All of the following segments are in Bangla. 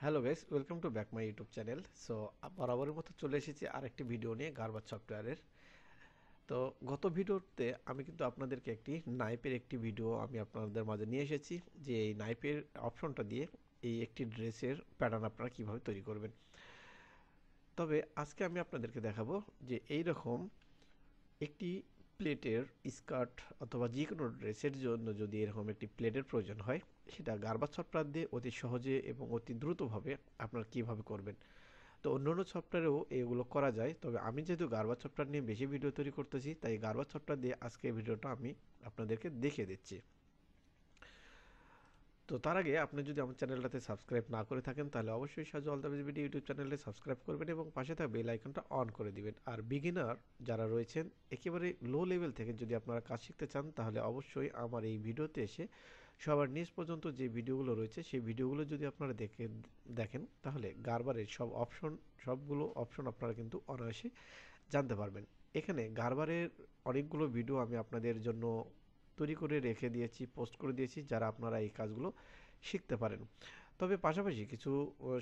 Hello guys, welcome to back my YouTube channel. So বরাবরের মতো চলে এসেছি আরেকটি ভিডিও নিয়ে গারবাজ সফটওয়্যারের। তো গত ভিডিওতে আমি কিন্তু আপনাদেরকে নাইপের একটি ভিডিও আমি আপনাদের মাঝে নিয়ে এসেছি, যে এই নাইপের অপশনটা দিয়ে এই একটি ড্রেসের প্যাটার্ন আপনারা কীভাবে তৈরি করবেন। তবে আজকে আমি আপনাদেরকে দেখাবো যে এই রকম একটি প্লেটের স্কার্ট অথবা যে কোনো ড্রেসের জন্য যদি এরকম একটি প্লেটের প্রয়োজন হয়, সেটা গারবাজ সফটওয়্যার দিয়ে অতি সহজে এবং অতি দ্রুতভাবে আপনারা কীভাবে করবেন। তো অন্যান্য সফটওয়্যারেও এগুলো করা যায়, তবে আমি যেহেতু গারবাজ সফটওয়্যার নিয়ে বেশি ভিডিও তৈরি করতেছি, তাই গারবাজ সফটওয়্যার দিয়ে আজকে ভিডিওটা আমি আপনাদেরকে দেখিয়ে দিচ্ছি। তো তার আগে আপনি যদি আমার চ্যানেলটাতে সাবস্ক্রাইব না করে থাকেন, তাহলে অবশ্যই সাজু অলদাবিজিবিডি ইউটিউব চ্যানেলে সাবস্ক্রাইব করবেন এবং পাশে থাকা বেল আইকনটা অন করে দিবেন। আর বিগিনার যারা রয়েছেন, একেবারে লো লেভেল থেকে যদি আপনারা কাজ শিখতে চান, তাহলে অবশ্যই আমার এই ভিডিওতে এসে সবার নিচ পর্যন্ত যে ভিডিওগুলো রয়েছে সেই ভিডিওগুলো যদি আপনারা দেখেন, তাহলে গারবারের সবগুলো অপশন আপনারা কিন্তু অনায়াসে জানতে পারবেন। এখানে গারবারের অনেকগুলো ভিডিও আমি আপনাদের জন্য তৈরি করে রেখে দিয়েছি, পোস্ট করে দিয়েছি, যারা আপনারা এই কাজগুলো শিখতে পারেন। তবে পাশাপাশি কিছু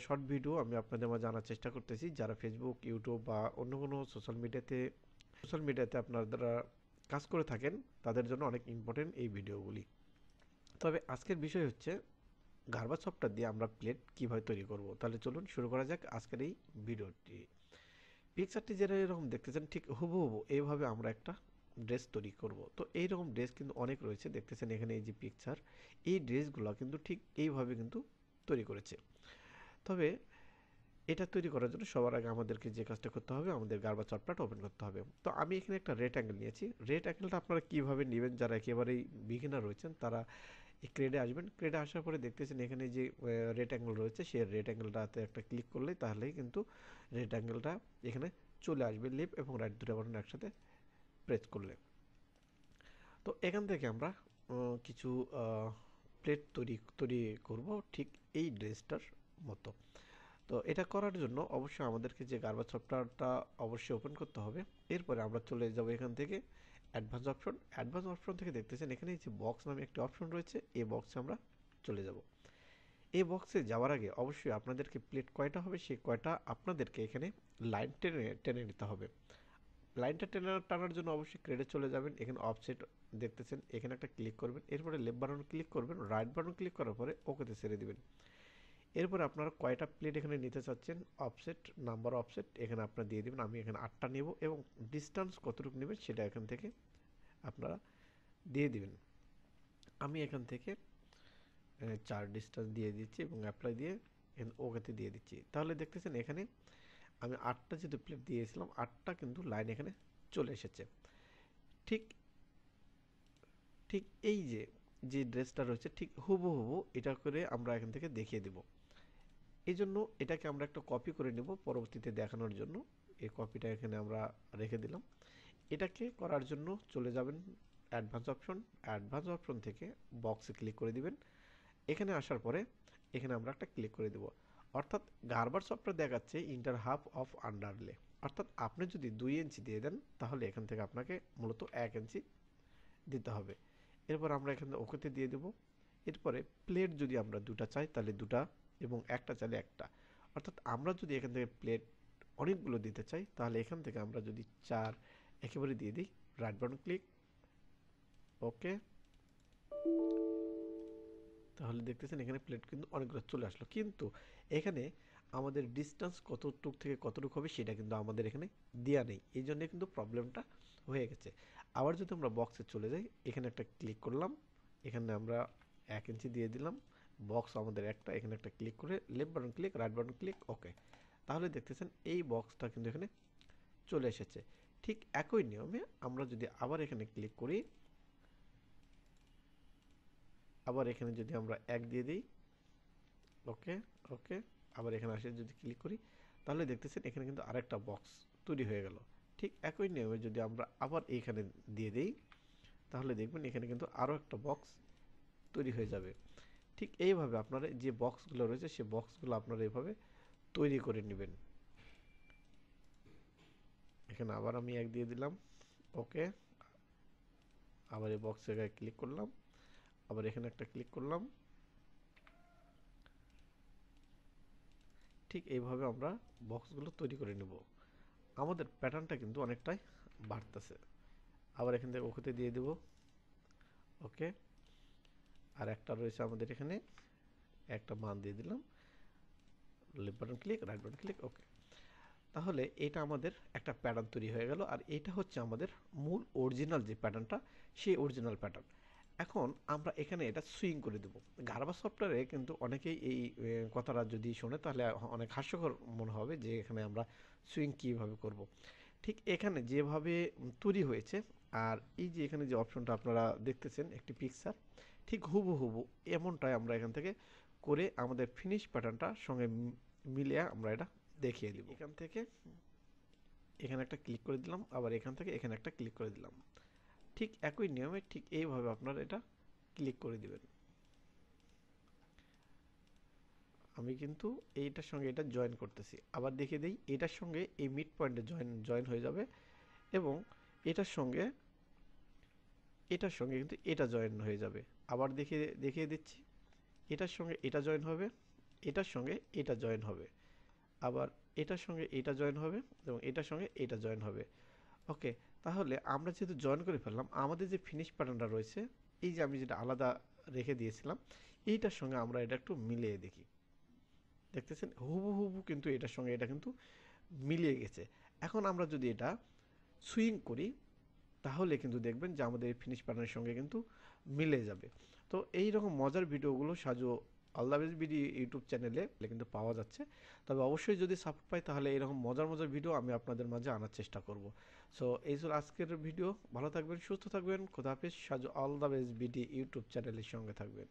শর্ট ভিডিও আমি আপনাদের মাঝে জানার চেষ্টা করতেছি, যারা ফেসবুক, ইউটিউব বা অন্য কোনো সোশ্যাল মিডিয়াতে আপনারা কাজ করে থাকেন, তাদের জন্য অনেক ইম্পর্টেন্ট এই ভিডিওগুলি। তবে আজকের বিষয় হচ্ছে গারবাজ সফটওয়্যার দিয়ে আমরা প্লেট কীভাবে তৈরি করব। তাহলে চলুন শুরু করা যাক আজকের এই ভিডিওটি। পিকচারটি যেটা এরকম দেখতেছেন, ঠিক হুবহু এইভাবে আমরা একটা ড্রেস তৈরি করব। তো এইরকম ড্রেস কিন্তু অনেক রয়েছে, দেখতেছেন এখানে এই যে পিকচার, এই ড্রেসগুলো কিন্তু ঠিক এইভাবে কিন্তু তৈরি করেছে। তবে এটা তৈরি করার জন্য সবার আগে আমাদেরকে যে কাজটা করতে হবে, আমাদের গারবাজ সফটওয়্যারটা ওপেন করতে হবে। তো আমি এখানে একটা রেট অ্যাঙ্গেল নিয়েছি। রেট অ্যাঙ্গেলটা আপনারা কীভাবে নেবেন, যারা একেবারেই বিগিনার রয়েছেন, তারা এই ক্রেডে আসবেন। ক্রেডে আসার পরে দেখতেছেন এখানে যে রেট অ্যাঙ্গেল রয়েছে, সেই রেট অ্যাঙ্গেলটাতে একটা ক্লিক করলেই তাহলেই কিন্তু রেট অ্যাঙ্গেলটা এখানে চলে আসবে। লেফট এবং রাইট দুটো বাটন একসাথে প্রেস করলে। তো এখান থেকে আমরা কিছু প্লেট তৈরি করব, ঠিক এই ড্রেসটার মতো। তো এটা করার জন্য অবশ্যই আমাদেরকে যে গারবাজ সফটওয়্যারটা অবশ্যই ওপেন করতে হবে। এরপরে আমরা চলে যাব এখান থেকে অ্যাডভান্স অপশন থেকে দেখতেছেন এখানে যে বক্স নামে একটি অপশন রয়েছে, এই বক্সে আমরা চলে যাব। এই বক্সে যাওয়ার আগে অবশ্যই আপনাদেরকে প্লেট কয়টা হবে সেই কয়টা আপনাদেরকে এখানে লাইন টেনে টেনে নিতে হবে। লাইনটা টানার জন্য অবশ্যই ক্রেডে চলে যাবেন। এখানে অফসেট দেখতেছেন, এখানে একটা ক্লিক করবেন, এরপরে লেফট বাটন ক্লিক করবেন, রাইট বাটন ক্লিক করার পরে ওকেতে ছেড়ে দিবেন। এরপরে আপনারা কয়টা প্লেট এখানে নিতে চাচ্ছেন, নাম্বার অফসেট এখানে আপনারা দিয়ে দেবেন। আমি এখানে 8টা নেব এবং ডিস্টেন্স কতটুকু নেবেন সেটা এখান থেকে আপনারা দিয়ে দিবেন। আমি এখান থেকে 4 ডিস্টেন্স দিয়ে দিচ্ছি এবং অ্যাপ্লাই দিয়ে ওকেতে দিয়ে দিচ্ছি। তাহলে দেখতেছেন এখানে আমি 8টা যেহেতু প্লেট দিয়েছিলাম, 8টা কিন্তু লাইন এখানে চলে এসেছে। ঠিক ঠিক এই যে ড্রেসটা রয়েছে, ঠিক হুবহু এটা করে আমরা এখান থেকে দেখিয়ে দেব। এই জন্য এটাকে আমরা একটা কপি করে নেব পরবর্তীতে দেখানোর জন্য। এই কপিটা এখানে আমরা রেখে দিলাম। এটাকে করার জন্য চলে যাবেন অ্যাডভান্স অপশন থেকে বক্সে ক্লিক করে দিবেন। এখানে আসার পরে এখানে আমরা একটা ক্লিক করে দেব। অর্থাৎ গারবার সফটওয়্যার দেখাচ্ছে ইন্টার হাফ অফ আন্ডারলে। অর্থাৎ আপনি যদি 2 ইঞ্চি দিয়ে দেন, তাহলে এখান থেকে আপনাকে মূলত 1 ইঞ্চি দিতে হবে। এরপর আমরা এখানে ওকেতে দিয়ে দেব। এরপরে প্লেট যদি আমরা দুটা চাই তাহলে দুটা, এবং একটা চাইলে একটা। অর্থাৎ আমরা যদি এখান থেকে প্লেট অনেকগুলো দিতে চাই, তাহলে এখান থেকে আমরা যদি 4 একেবারে দিয়ে দিই, রাইট বাটন ক্লিক, ওকে। তাহলে দেখতেছেন এখানে প্লেট কিন্তু অনেকগুলো চলে আসলো, কিন্তু এখানে আমাদের ডিস্টেন্স কতটুক থেকে কতটুকু হবে সেটা কিন্তু আমাদের এখানে দেওয়া নেই। এই জন্য কিন্তু প্রবলেমটা হয়ে গেছে। আবার যদি আমরা বক্সে চলে যাই, এখানে একটা ক্লিক করলাম, এখানে আমরা 1 ইঞ্চি দিয়ে দিলাম। বক্স আমাদের একটা, এখানে একটা ক্লিক করে left button click, right button click, okay. তাহলে দেখতেছেন এই বক্সটা কিন্তু এখানে চলে এসেছে। ঠিক একই নিয়মে আমরা যদি আবার এখানে ক্লিক করি, আবার এখানে যদি আমরা 1 দিয়ে দিই, ওকে, ওকে, আবার এখানে আসে যদি ক্লিক করি, তাহলে দেখতেছেন এখানে কিন্তু আরেকটা বক্স তৈরি হয়ে গেল। ঠিক একই নিয়মে যদি আমরা আবার এইখানে দিয়ে দিই, তাহলে দেখবেন এখানে কিন্তু আরও একটা বক্স তৈরি হয়ে যাবে। ঠিক এইভাবে আপনারা যে বক্সগুলো রয়েছে সেই বক্সগুলো আপনারা এইভাবে তৈরি করে নেবেন। এখানে আবার আমি 1 দিয়ে দিলাম, ওকে। আবার এই বক্সের গায়ে ক্লিক করলাম, আবার এখানে একটা ক্লিক করলাম, ঠিক এইভাবে আমরা বক্সগুলো তৈরি করে নেব। আমাদের প্যাটার্নটা কিন্তু অনেকটাই বাড়তেছে। আবার এখান থেকে ওকেতে দিয়ে দেব। ওকে, আর একটা রয়েছে আমাদের এখানে, একটা মান দিয়ে দিলাম, left button click, right button click, okay. তাহলে এটা আমাদের একটা প্যাটার্ন তৈরি হয়ে গেল, আর এটা হচ্ছে আমাদের মূল অরিজিনাল যে প্যাটার্নটা, সেই অরিজিনাল প্যাটার্ন। এখন আমরা এখানে এটা সুইং করে দেব। গারবা সফটওয়্যারে কিন্তু অনেকেই এই কথাটা যদি শোনে তাহলে অনেক হাস্যকর মনে হবে যে এখানে আমরা সুইং কীভাবে করব। ঠিক এখানে যেভাবে তৈরি হয়েছে, আর এই যে এখানে যে অপশনটা আপনারা দেখতেছেন একটি পিকচার, ঠিক হুবহু এমনটাই আমরা এখান থেকে করে আমাদের ফিনিশ প্যাটার্নটার সঙ্গে মিলিয়ে আমরা এটা দেখিয়ে দিব। এখান থেকে এখানে একটা ক্লিক করে দিলাম, আবার এখান থেকে এখানে একটা ক্লিক করে দিলাম। ঠিক একই নিয়মে ঠিক এইভাবে আপনারা এটা ক্লিক করে দিবেন। আমি কিন্তু এইটার সঙ্গে এটা জয়েন করতেছি, আবার দেখিয়ে দিই এটার সঙ্গে এই মিড পয়েন্টে জয়েন হয়ে যাবে, এবং এটার সঙ্গে কিন্তু এটা জয়েন হয়ে যাবে। আবার দেখিয়ে দিচ্ছি, এটার সঙ্গে এটা জয়েন হবে, এটার সঙ্গে এটা জয়েন হবে, আবার এটার সঙ্গে এটা জয়েন হবে, এবং এটার সঙ্গে এটা জয়েন হবে। ওকে, তাহলে আমরা যেহেতু জয়েন করে ফেললাম, আমাদের যে ফিনিশ প্যাটার্নটা রয়েছে, এই যে আমি যেটা আলাদা রেখে দিয়েছিলাম, এইটার সঙ্গে আমরা এটা একটু মিলিয়ে দেখি। দেখতেছেন হুবহু কিন্তু এটার সঙ্গে এটা কিন্তু মিলিয়ে গেছে। এখন আমরা যদি এটা সুইং করি, তাহলে কিন্তু দেখবেন যে আমাদের ফিনিশ প্যাটার্নের সঙ্গে কিন্তু মিলে যাবে। তো এই রকম মজার ভিডিওগুলো সাজু আলদাবেজ বিডি ইউটিউব চ্যানেলে কিন্তু পাওয়া যাচ্ছে। তবে অবশ্যই যদি সাপোর্ট পাই তাহলে এরকম মজার মজার ভিডিও আমি আপনাদের মাঝে আনার চেষ্টা করব। সো এই ছিল আজকের ভিডিও। ভালো থাকবেন, সুস্থ থাকবেন, খোদা হাফেজ। সাজু আলদাবেজ বিডি ইউটিউব চ্যানেলের সঙ্গে থাকবেন।